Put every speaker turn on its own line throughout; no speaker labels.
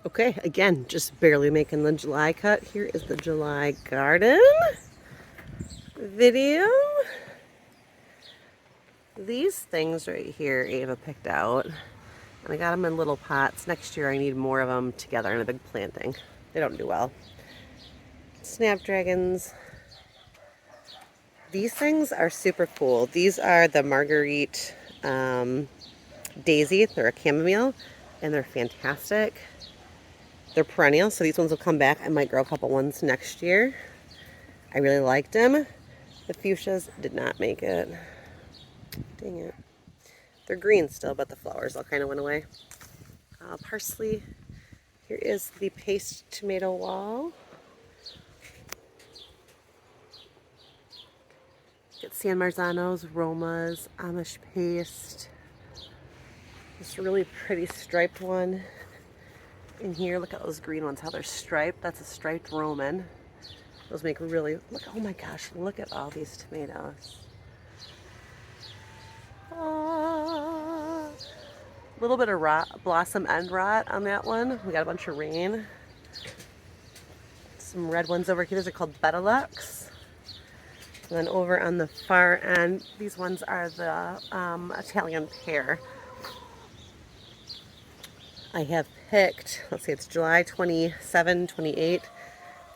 Okay, again, just barely making the July cut. Here is the July garden video. These things right here Ava picked out, and I got them in little pots. Next year I need more of them together in a big planting. They don't do well. Snapdragons. These things are super cool. These are the Marguerite Daisy. They're a chamomile, and they're fantastic. They're perennial, so these ones will come back. I might grow a couple ones next year. I really liked them. The fuchsias did not make it. Dang it. They're green still, but the flowers all kind of went away. Parsley. Here is the paste tomato wall. Get San Marzanos, Romas, Amish paste. This really pretty striped one in here. Look at those green ones, how they're striped. That's a striped Roman. Those make really, look, oh my gosh, look at all these tomatoes. A little bit of rot, blossom end rot on that one. We got a bunch of rain. Some red ones over here. These are called Betalux. And then over on the far end, these ones are the Italian pear. I have picked, let's see, it's July 27, 28,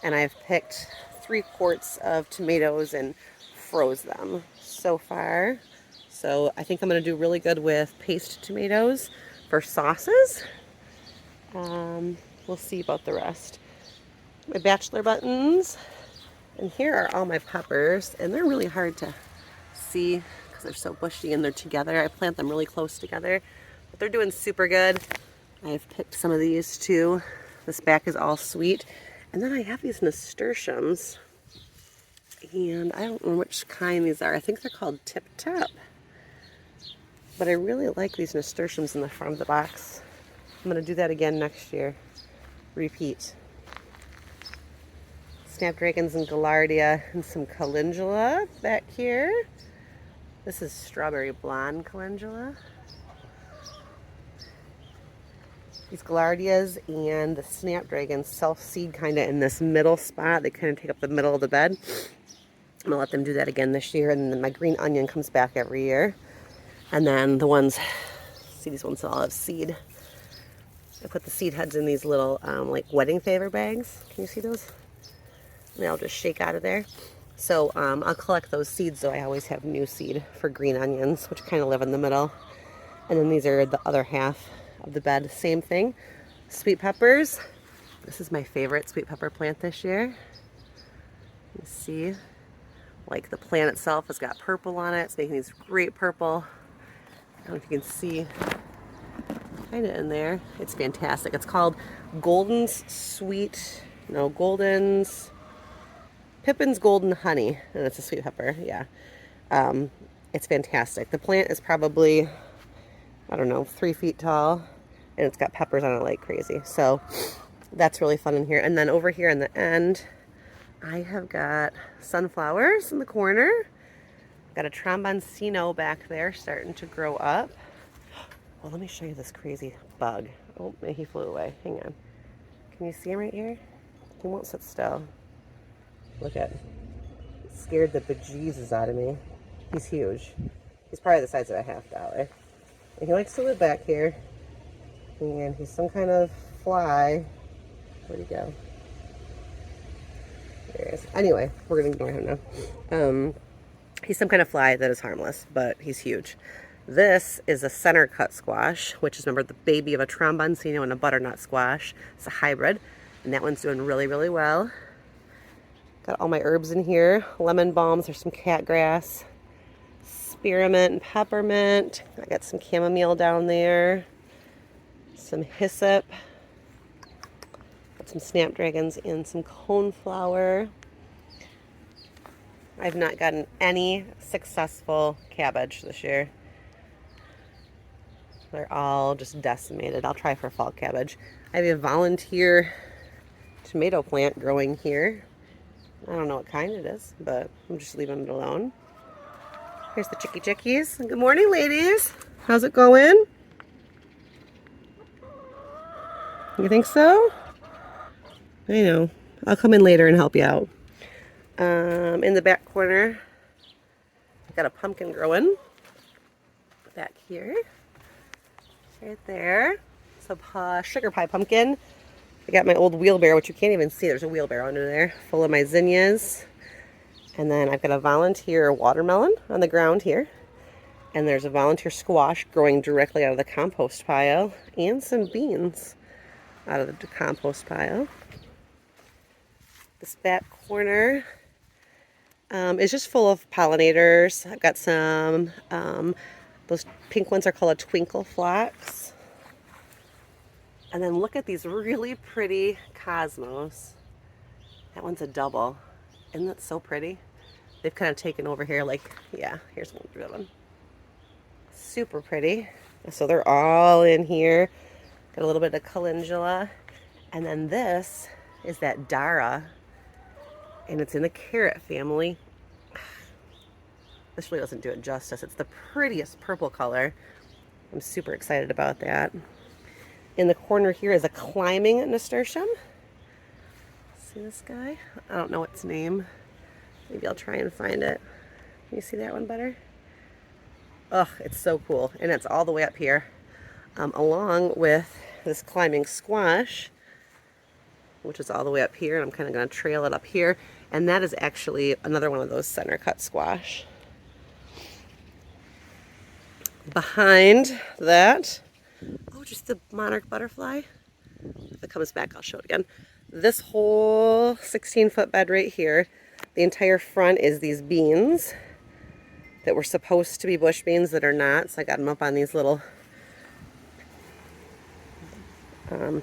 and I've picked 3 quarts of tomatoes and froze them so far. So I think I'm going to do really good with paste tomatoes for sauces. We'll see about the rest. My bachelor buttons. And here are all my peppers, and they're really hard to see because they're so bushy and they're together. I plant them really close together, but they're doing super good. I've picked some of these too. This back is all sweet. And then I have these nasturtiums, and I don't know which kind these are. I think they're called Tip Tap. But I really like these nasturtiums in the front of the box. I'm going to do that again next year. Repeat. Snapdragons and Gaillardia and some calendula back here. This is strawberry blonde calendula. These Gaillardias and the Snapdragons self-seed kind of in this middle spot. They kind of take up the middle of the bed. I'm going to let them do that again this year. And then my green onion comes back every year. And then the ones, see, these ones all have seed. I put the seed heads in these little like wedding favor bags. Can you see those? And I'll just shake out of there. So I'll collect those seeds, so I always have new seed for green onions, which kind of live in the middle. And then these are the other half of the bed. Same thing. Sweet peppers. This is my favorite sweet pepper plant this year. You see, like the plant itself has got purple on it. It's making these great purple. I don't know if you can see kind of in there. It's fantastic. It's called Pippin's Golden Honey, and it's a sweet pepper, yeah. It's fantastic. The plant is probably, I don't know, 3 feet tall, and it's got peppers on it like crazy. So that's really fun in here. And then over here in the end, I have got sunflowers in the corner. Got a tromboncino back there starting to grow up. Well, let me show you this crazy bug. Oh, he flew away. Hang on. Can you see him right here? He won't sit still. Look at him. He scared the bejesus out of me. He's huge. He's probably the size of a $50. And he likes to live back here. And he's some kind of fly. Where'd he go? There he is. Anyway, we're going to ignore him now. He's some kind of fly that is harmless, but he's huge. This is a center cut squash, which is, remember, the baby of a tromboncino and a butternut squash. It's a hybrid, and that one's doing really, really well. Got all my herbs in here. Lemon balms, there's some catgrass, spearmint and peppermint. I got some chamomile down there, some hyssop, got some snapdragons and some coneflower. I've not gotten any successful cabbage this year. They're all just decimated. I'll try for fall cabbage. I have a volunteer tomato plant growing here. I don't know what kind it is, but I'm just leaving it alone. Here's the chickies. Good morning, ladies. How's it going? You think so? I know. I'll come in later and help you out. In the back corner, I've got a pumpkin growing. Back here. Right there. Some sugar pie pumpkin. I got my old wheelbarrow, which you can't even see. There's a wheelbarrow under there, full of my zinnias. And then I've got a volunteer watermelon on the ground here. And there's a volunteer squash growing directly out of the compost pile. And some beans out of the compost pile. This back corner is just full of pollinators. I've got some, those pink ones are called a twinkle phlox. And then look at these really pretty cosmos. That one's a double. Isn't that so pretty? They've kind of taken over here like, yeah, here's one good one. Super pretty. So they're all in here. Got a little bit of calendula. And then this is that Dara. And it's in the carrot family. This really doesn't do it justice. It's the prettiest purple color. I'm super excited about that. In the corner here is a climbing nasturtium. See this guy? I don't know its name. Maybe I'll try and find it. Can you see that one better? Ugh, it's so cool. And it's all the way up here. Along with this climbing squash, which is all the way up here. And I'm kind of going to trail it up here. And that is actually another one of those center cut squash. Behind that, oh, just the monarch butterfly. If it comes back, I'll show it again. This whole 16-foot bed right here, the entire front is these beans that were supposed to be bush beans that are not. So I got them up on these little, I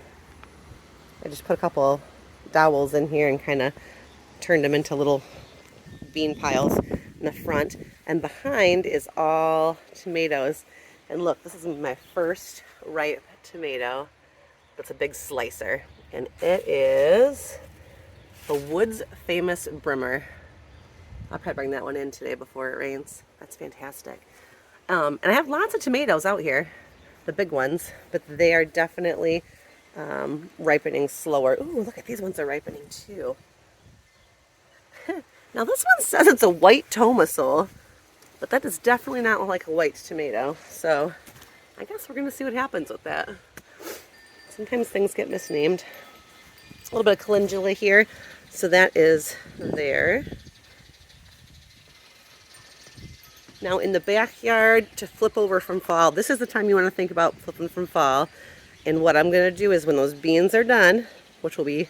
just put a couple dowels in here and kind of turned them into little bean piles in the front. And behind is all tomatoes. And look, this is my first ripe tomato. It's a big slicer. And it is the Woods Famous Brimmer. I'll probably bring that one in today before it rains. That's fantastic. And I have lots of tomatoes out here, the big ones, but they are definitely ripening slower. Ooh, look at these ones are ripening too. Now this one says it's a white tomasil, but that does definitely not look like a white tomato. So I guess we're gonna see what happens with that. Sometimes things get misnamed. A little bit of calendula here. So that is there. Now in the backyard, to flip over from fall, this is the time you want to think about flipping from fall. And what I'm going to do is when those beans are done, which will be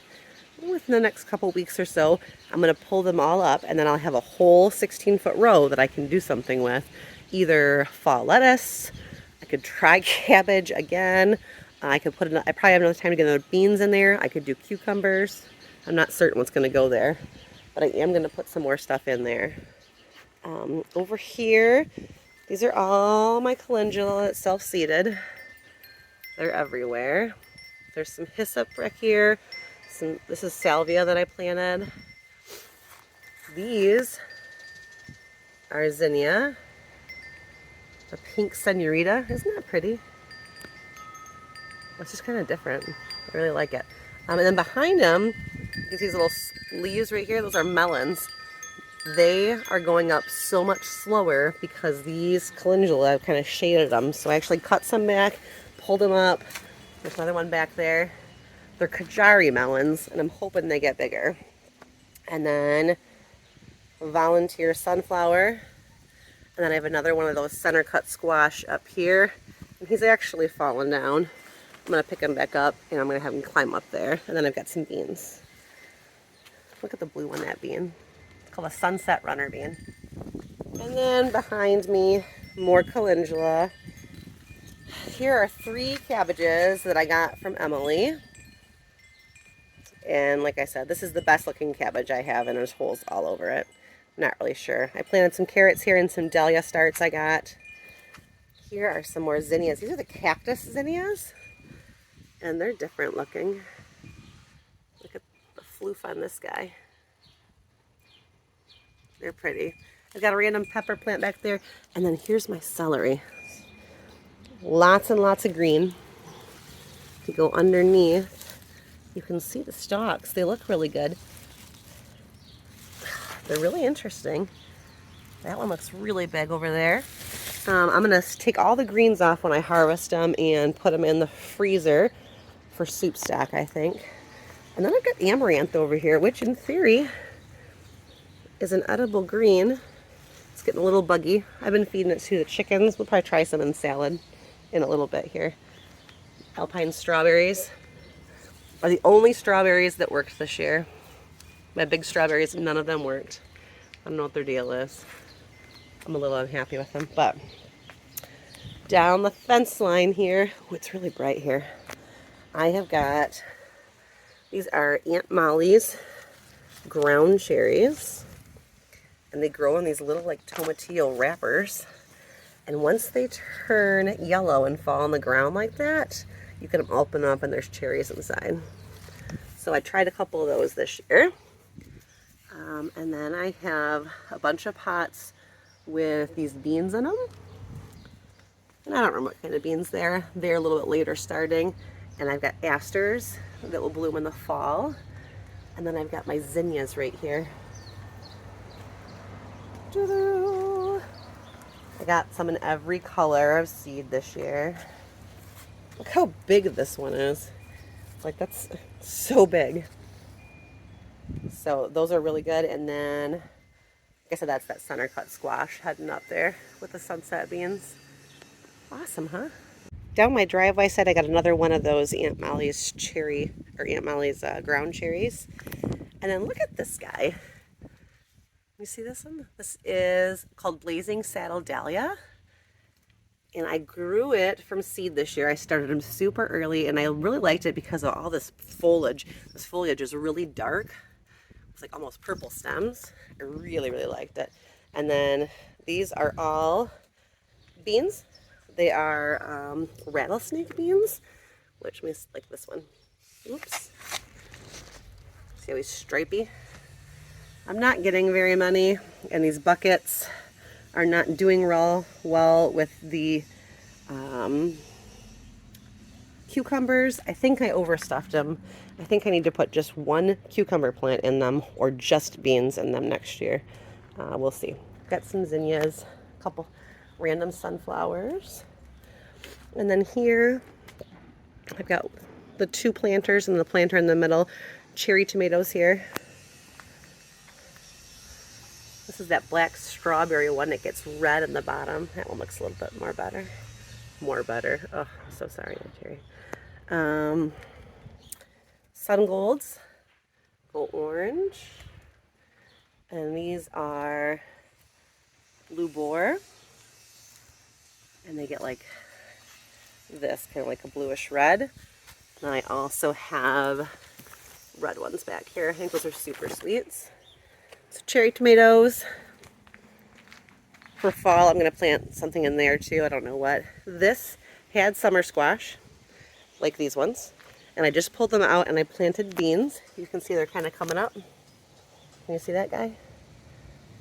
within the next couple weeks or so, I'm going to pull them all up and then I'll have a whole 16-foot row that I can do something with. Either fall lettuce, I could try cabbage again, I could put, I probably have enough time to get another beans in there. I could do cucumbers. I'm not certain what's going to go there, but I am going to put some more stuff in there. Over here, these are all my calendula that's self-seeded. They're everywhere. There's some hyssop right here. This is salvia that I planted. These are zinnia. A pink senorita. Isn't that pretty? It's just kind of different. I really like it. And then behind them, you can see these little leaves right here. Those are melons. They are going up so much slower because these calendula kind of shaded them. So I actually cut some back, pulled them up. There's another one back there. They're Kajari melons, and I'm hoping they get bigger. And then volunteer sunflower. And then I have another one of those center cut squash up here. And he's actually fallen down. I'm going to pick him back up, and I'm going to have him climb up there. And then I've got some beans. Look at the blue on that bean. Called a sunset runner bean. And then behind me, more calendula. Here are 3 cabbages that I got from Emily. And like I said, this is the best looking cabbage I have, and there's holes all over it. Not really sure. I planted some carrots here and some dahlia starts I got. Here are some more zinnias. These are the cactus zinnias. And they're different looking. Look at the floof on this guy. They're pretty. I've got a random pepper plant back there. And then here's my celery. Lots and lots of green. you go underneath, you can see the stalks. They look really good. They're really interesting. That one looks really big over there. I'm going to take all the greens off when I harvest them and put them in the freezer for soup stock, I think. And then I've got Amaranth over here, which in theory is an edible green. It's getting a little buggy. I've been feeding it to the chickens. We'll probably try some in salad in a little bit here. Alpine strawberries are the only strawberries that worked this year. My big strawberries, none of them worked. I don't know what their deal is. I'm a little unhappy with them, but down the fence line here, oh, it's really bright here. I have got, these are Aunt Molly's ground cherries, and they grow in these little like tomatillo wrappers. And once they turn yellow and fall on the ground like that, you can open up and there's cherries inside. So I tried a couple of those this year. And then I have a bunch of pots with these beans in them. And I don't remember what kind of beans they're. They're a little bit later starting. And I've got asters that will bloom in the fall. And then I've got my zinnias right here. I got some in every color of seed this year. Look how big this one is. Like, that's so big. So those are really good. And then, like I said, that's that center cut squash heading up there with the sunset beans. Awesome, huh? Down my driveway side, I got another one of those Aunt Molly's cherry, or Aunt Molly's ground cherries. And then look at this guy. You see this one? This is called Blazing Saddle Dahlia. And I grew it from seed this year. I started them super early, and I really liked it because of all this foliage. This foliage is really dark. It's like almost purple stems. I really, really liked it. And then these are all beans. They are rattlesnake beans, which means like this one. Oops. See how he's stripy? I'm not getting very many, and these buckets are not doing well with the cucumbers. I think I overstuffed them. I think I need to put just one cucumber plant in them or just beans in them next year. We'll see. Got some zinnias, a couple random sunflowers. And then here I've got the two planters and the planter in the middle. Cherry tomatoes here. This is that black strawberry one that gets red in the bottom. That one looks a little bit more better. More better. Oh, I'm so sorry, cherry. Sun golds, go orange. And these are blue boar. And they get like this, kind of like a bluish red. And I also have red ones back here. I think those are super sweets. So cherry tomatoes. For fall, I'm going to plant something in there too. I don't know what. This had summer squash, like these ones. And I just pulled them out and I planted beans. You can see they're kind of coming up. Can you see that guy?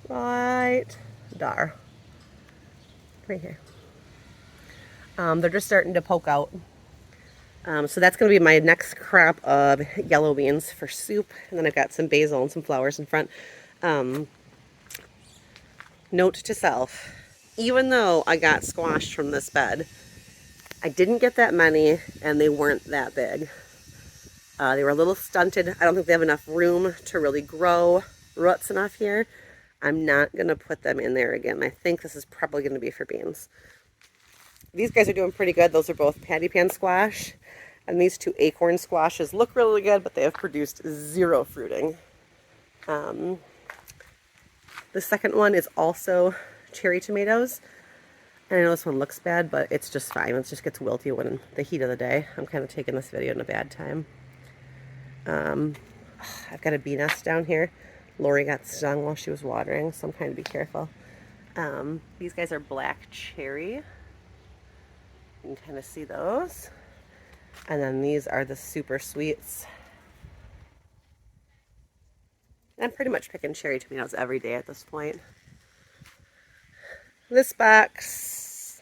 Right there. Right here. They're just starting to poke out. So that's going to be my next crop of yellow beans for soup. And then I've got some basil and some flowers in front. Note to self, even though I got squashed from this bed, I didn't get that many and they weren't that big. They were a little stunted. I don't think they have enough room to really grow roots enough here. I'm not going to put them in there again. I think this is probably going to be for beans. These guys are doing pretty good. Those are both patty pan squash. And these two acorn squashes look really good, but they have produced zero fruiting. The second one is also cherry tomatoes. And I know this one looks bad, but it's just fine. It just gets wilty when the heat of the day. I'm kind of taking this video in a bad time. I've got a bee nest down here. Lori got stung while she was watering, so I'm trying to be careful. These guys are black cherry. You can kind of see those. And then these are the super sweets. I'm pretty much picking cherry tomatoes every day at this point. This box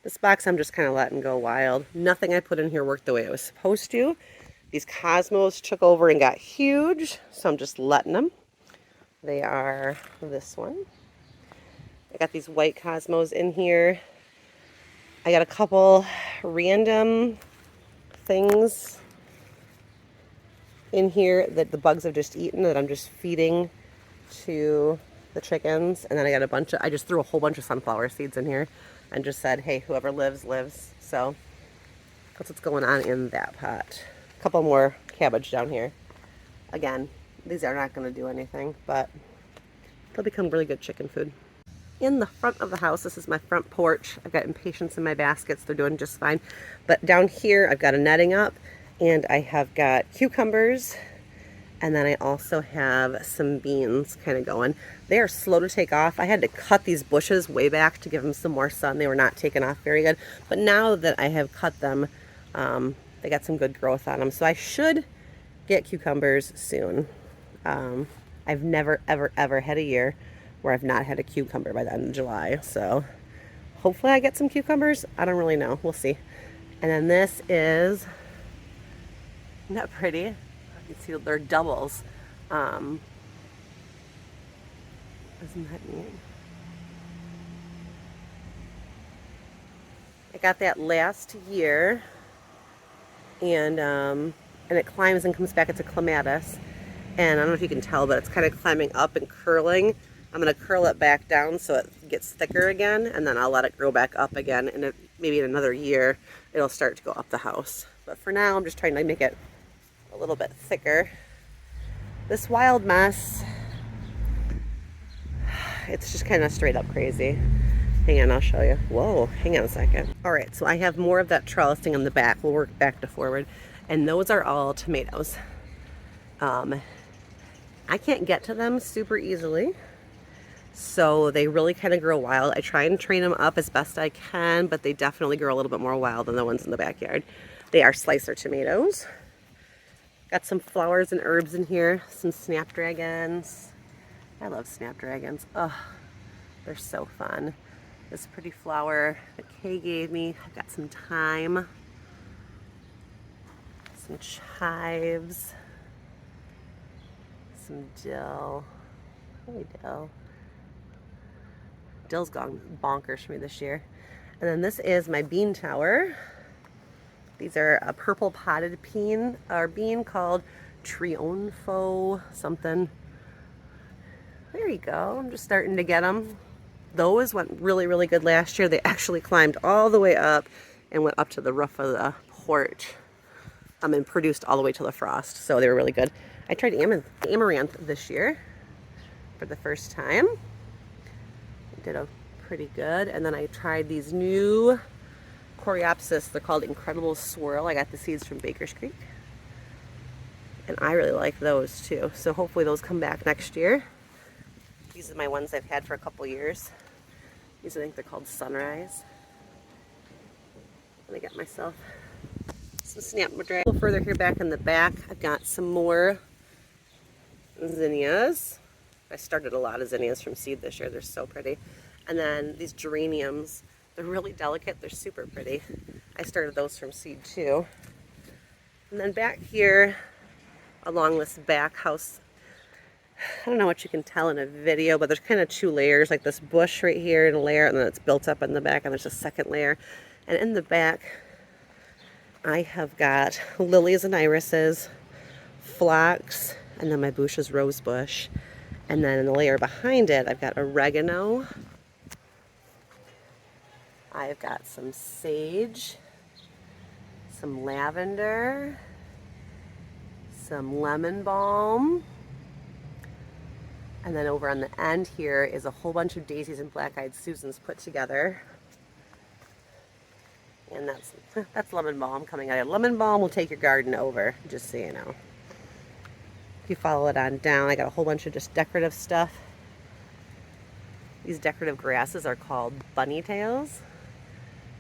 This box I'm just kind of letting go wild. Nothing I put in here worked the way it was supposed to. These cosmos took over and got huge, so I'm just letting them. They are this one. I got these white cosmos in here. I got a couple random things in here that the bugs have just eaten that I'm just feeding to the chickens. And then I got a bunch of, I just threw a whole bunch of sunflower seeds in here and just said, hey, whoever lives, lives. So that's what's going on in that pot. A couple more cabbage down here. Again, these are not going to do anything, but they'll become really good chicken food. In the front of the house, this is my front porch. I've got impatiens in my baskets. They're doing just fine. But down here, I've got a netting up, and I have got cucumbers, and then I also have some beans kind of going. They are slow to take off. I had to cut these bushes way back to give them some more sun. They were not taking off very good. But now that I have cut them, they got some good growth on them. So I should get cucumbers soon. I've never, ever, ever had a year where I've not had a cucumber by the end of July. So hopefully I get some cucumbers. I don't really know. We'll see. And then this is, isn't that pretty? You can see they're doubles. Isn't that neat? I got that last year, and it climbs and comes back. It's a clematis, and I don't know if you can tell, but it's kind of climbing up and curling. I'm going to curl it back down so it gets thicker again, and then I'll let it grow back up again, and maybe in another year it'll start to go up the house. But for now, I'm just trying to make it a little bit thicker. This wild mess, it's just kind of straight up crazy. Hang on, I'll show you. Whoa, hang on a second. All right, so I have more of that trellising on the back. We'll work back to forward, and those are all tomatoes. I can't get to them super easily, so they really kind of grow wild. I try and train them up as best I can, but they definitely grow a little bit more wild than the ones in the backyard. They are slicer tomatoes. Got some flowers and herbs in here, some snapdragons. I love snapdragons. Oh, they're so fun. This pretty flower that Kay gave me. I've got some thyme, some chives, some dill. Hey, dill. Dill's gone bonkers for me this year. And then this is my bean tower. These are a purple potted bean called Trionfo something. There you go. I'm just starting to get them. Those went really, really good last year. They actually climbed all the way up and went up to the roof of the porch. And produced all the way to the frost. So they were really good. I tried Amaranth this year for the first time. It did a pretty good. And then I tried these new Coreopsis. They're called Incredible Swirl. I got the seeds from Baker's Creek. And I really like those too. So hopefully those come back next year. These are my ones I've had for a couple years. These, I think they're called Sunrise. I'm gonna get myself some Snapdragons. A little further here back in the back, I've got some more zinnias. I started a lot of zinnias from seed this year. They're so pretty. And then these geraniums, they're really delicate. They're super pretty. I started those from seed too. And then back here, along this back house, I don't know what you can tell in a video, but there's kind of two layers, like this bush right here and a layer, and then it's built up in the back, and there's a second layer. And in the back, I have got lilies and irises, phlox, and then my Boucher's rose bush. And then in the layer behind it, I've got oregano. I've got some sage, some lavender, some lemon balm. And then over on the end here is a whole bunch of daisies and black-eyed Susans put together. And that's lemon balm coming out. Lemon balm will take your garden over, just so you know. If you follow it on down, I got a whole bunch of just decorative stuff. These decorative grasses are called bunny tails.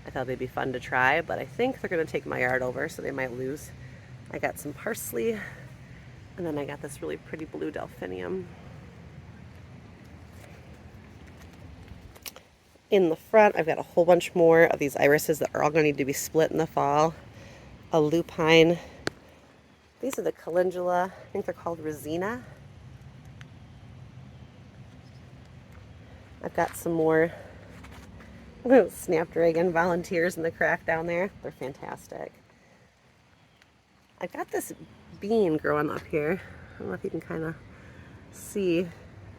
I thought they'd be fun to try, but I think they're going to take my yard over, so they might lose. I got some parsley, and then I got this really pretty blue delphinium. In the front, I've got a whole bunch more of these irises that are all going to need to be split in the fall. A lupine. These are the calendula. I think they're called resina. I've got some more Snapdragon volunteers in the crack down there. They're fantastic. I've got this bean growing up here. I don't know if you can kind of see.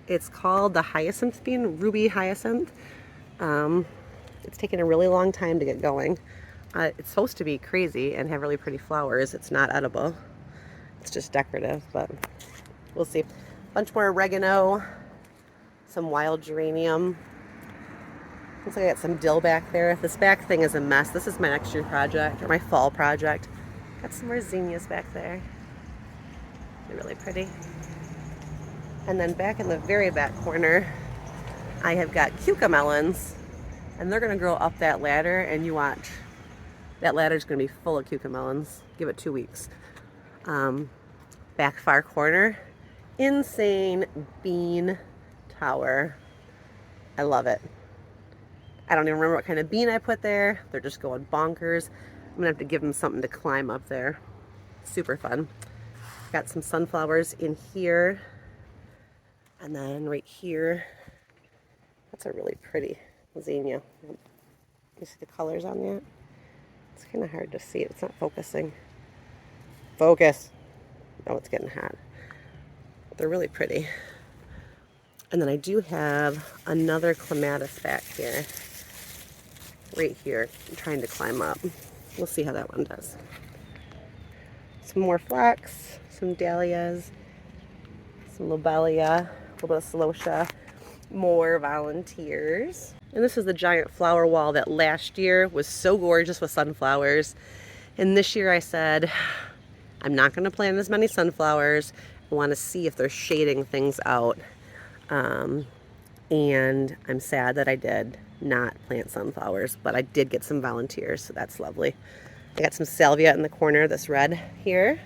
It's called the hyacinth bean, ruby hyacinth. It's taken a really long time to get going. It's supposed to be crazy and have really pretty flowers. It's not edible. It's just decorative, but we'll see. A bunch more oregano, some wild geranium. Looks like I got some dill back there. This back thing is a mess. This is my next year project, or my fall project. Got some more zinnias back there. They're really pretty. And then back in the very back corner, I have got Cuca Melons, and they're going to grow up that ladder, and you watch. That ladder's going to be full of Cuca Melons. Give it 2 weeks. Back far corner, insane bean tower. I love it. I don't even remember what kind of bean I put there. They're just going bonkers. I'm going to have to give them something to climb up there. Super fun. Got some sunflowers in here. And then right here, that's a really pretty zinnia. You see the colors on that? It's kind of hard to see. It's not focusing. Focus. Oh, it's getting hot. They're really pretty. And then I do have another clematis back here. Right here. I'm trying to climb up. We'll see how that one does. Some more phlox, some dahlias, some lobelia, a little bit of celosia, more volunteers. And this is the giant flower wall that last year was so gorgeous with sunflowers. And this year I said, I'm not going to plant as many sunflowers. I want to see if they're shading things out. And I'm sad that I did not plant sunflowers, but I did get some volunteers, so that's lovely. I got some salvia in the corner, this red here.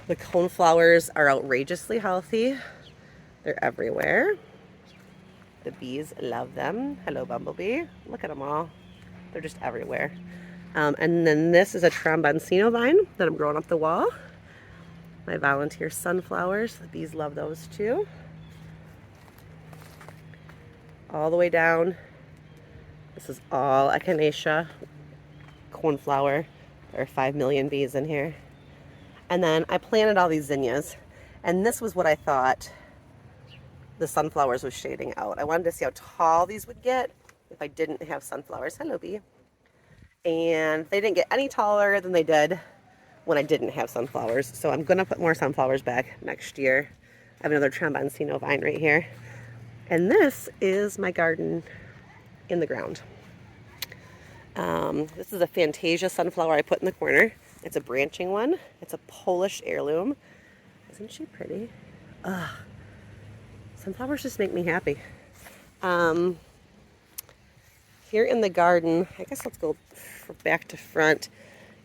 The coneflowers are outrageously healthy. They're everywhere. The bees love them. Hello, bumblebee. Look at them all. They're just everywhere. And then this is a tromboncino vine that I'm growing up the wall. My volunteer sunflowers. The bees love those too. All the way down. This is all echinacea cornflower. There are 5 million bees in here. And then I planted all these zinnias. And this was what I thought the sunflowers was shading out. I wanted to see how tall these would get if I didn't have sunflowers. Hello, bee. And they didn't get any taller than they did when I didn't have sunflowers. So I'm going to put more sunflowers back next year. I have another tromboncino vine right here. And this is my garden in the ground. This is a Fantasia Sunflower I put in the corner. It's a branching one. It's a Polish heirloom. Isn't she pretty? Ugh. Sunflowers just make me happy. Here in the garden, I guess let's go back to front.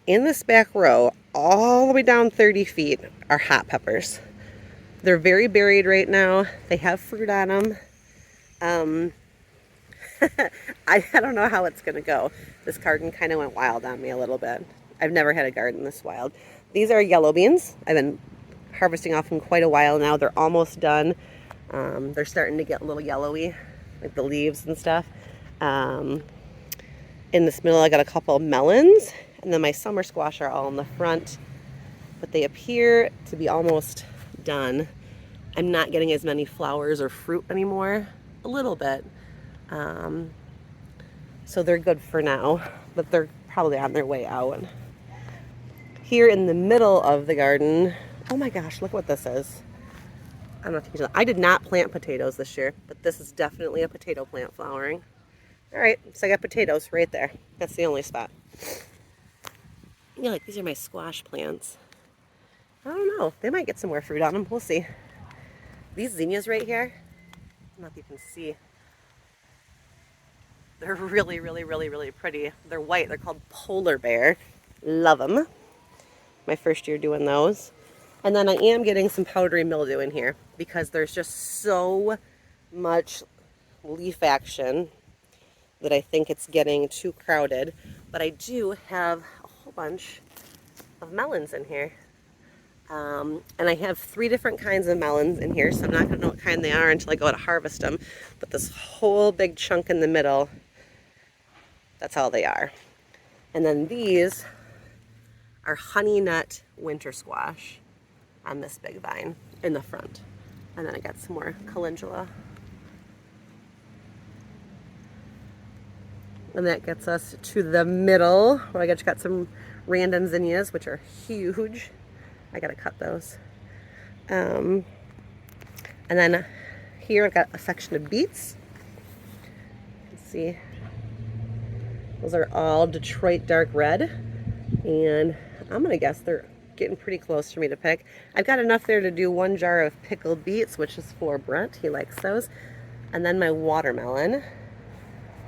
In this back row, all the way down 30 feet, are hot peppers. They're very buried right now. They have fruit on them. I don't know how it's going to go. This garden kind of went wild on me a little bit. I've never had a garden this wild. These are yellow beans. I've been harvesting off them quite a while now. They're almost done. They're starting to get a little yellowy, like the leaves and stuff. In this middle, I got a couple of melons, and then my summer squash are all in the front, but they appear to be almost done. I'm not getting as many flowers or fruit anymore, a little bit. So they're good for now, but they're probably on their way out. Here in the middle of the garden, oh my gosh, look what this is. I don't know if you can tell. I did not plant potatoes this year, but this is definitely a potato plant flowering. All right, so I got potatoes right there. That's the only spot. Yeah, like these are my squash plants. I don't know. They might get some more fruit on them. We'll see. These zinnias right here, I don't know if you can see. They're really, really, really, really pretty. They're white. They're called polar bear. Love them. My first year doing those. And then I am getting some powdery mildew in here because there's just so much leaf action that I think it's getting too crowded. But I do have a whole bunch of melons in here. And I have 3 different kinds of melons in here, so I'm not going to know what kind they are until I go to harvest them. But this whole big chunk in the middle, that's all they are. And then these are honey nut winter squash on this big vine in the front. And then I got some more calendula. And that gets us to the middle, where I got some random zinnias, which are huge. I gotta cut those. And then here I've got a section of beets. Let's see. Those are all Detroit dark red. And I'm gonna guess they're getting pretty close for me to pick. I've got enough there to do 1 jar of pickled beets, which is for Brent. He likes those. And then my watermelon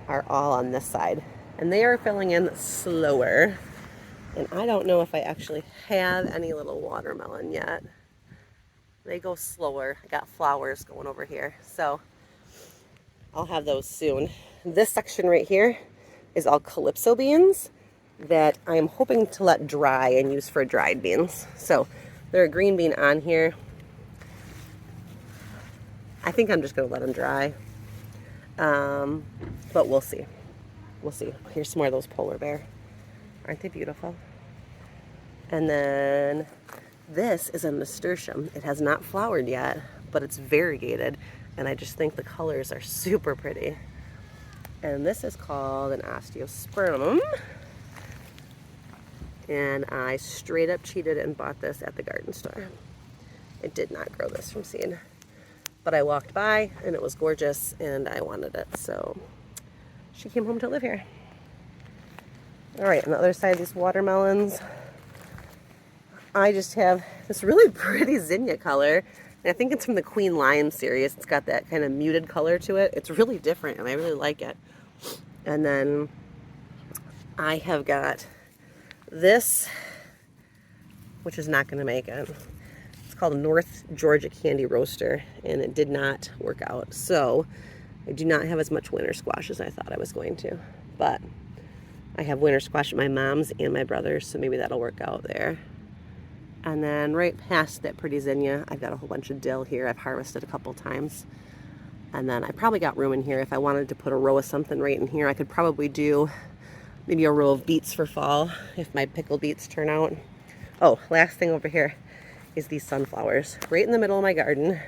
are all on this side. And they are filling in slower. And I don't know if I actually have any little watermelon yet. They go slower. I got flowers going over here. So I'll have those soon. This section right here is all calypso beans that I am hoping to let dry and use for dried beans. So they're a green bean on here. I think I'm just going to let them dry. But we'll see. We'll see. Here's some more of those polar bear. Aren't they beautiful? And then this is a nasturtium. It has not flowered yet, but it's variegated, and I just think the colors are super pretty. And this is called an osteospermum. And I straight up cheated and bought this at the garden store. It did not grow this from seed. But I walked by, and it was gorgeous, and I wanted it, so she came home to live here. All right, on the other side of these watermelons, I just have this really pretty zinnia color. And I think it's from the Queen Lime series. It's got that kind of muted color to it. It's really different, and I really like it. And then I have got this, which is not going to make it. It's called North Georgia Candy Roaster, and it did not work out. So I do not have as much winter squash as I thought I was going to. But I have winter squash at my mom's and my brother's, so maybe that'll work out there. And then right past that pretty zinnia, I've got a whole bunch of dill here. I've harvested a couple times. And then I probably got room in here. If I wanted to put a row of something right in here, I could probably do maybe a row of beets for fall if my pickled beets turn out. Oh, last thing over here is these sunflowers right in the middle of my garden.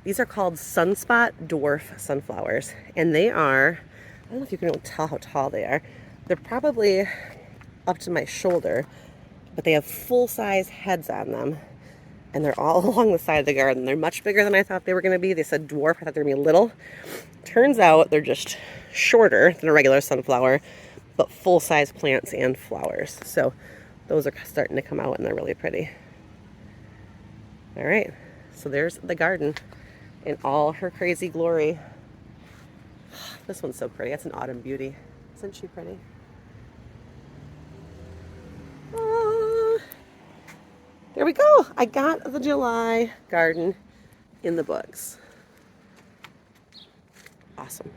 These are called Sunspot Dwarf Sunflowers. And they are, I don't know if you can tell how tall they are. They're probably up to my shoulder, but they have full-size heads on them, and they're all along the side of the garden. They're much bigger than I thought they were going to be. They said dwarf. I thought they were going to be little. Turns out they're just shorter than a regular sunflower, but full-size plants and flowers. So those are starting to come out, and they're really pretty. All right, so there's the garden in all her crazy glory. This one's so pretty. That's an autumn beauty. Isn't she pretty? There we go. I got the July garden in the books. Awesome.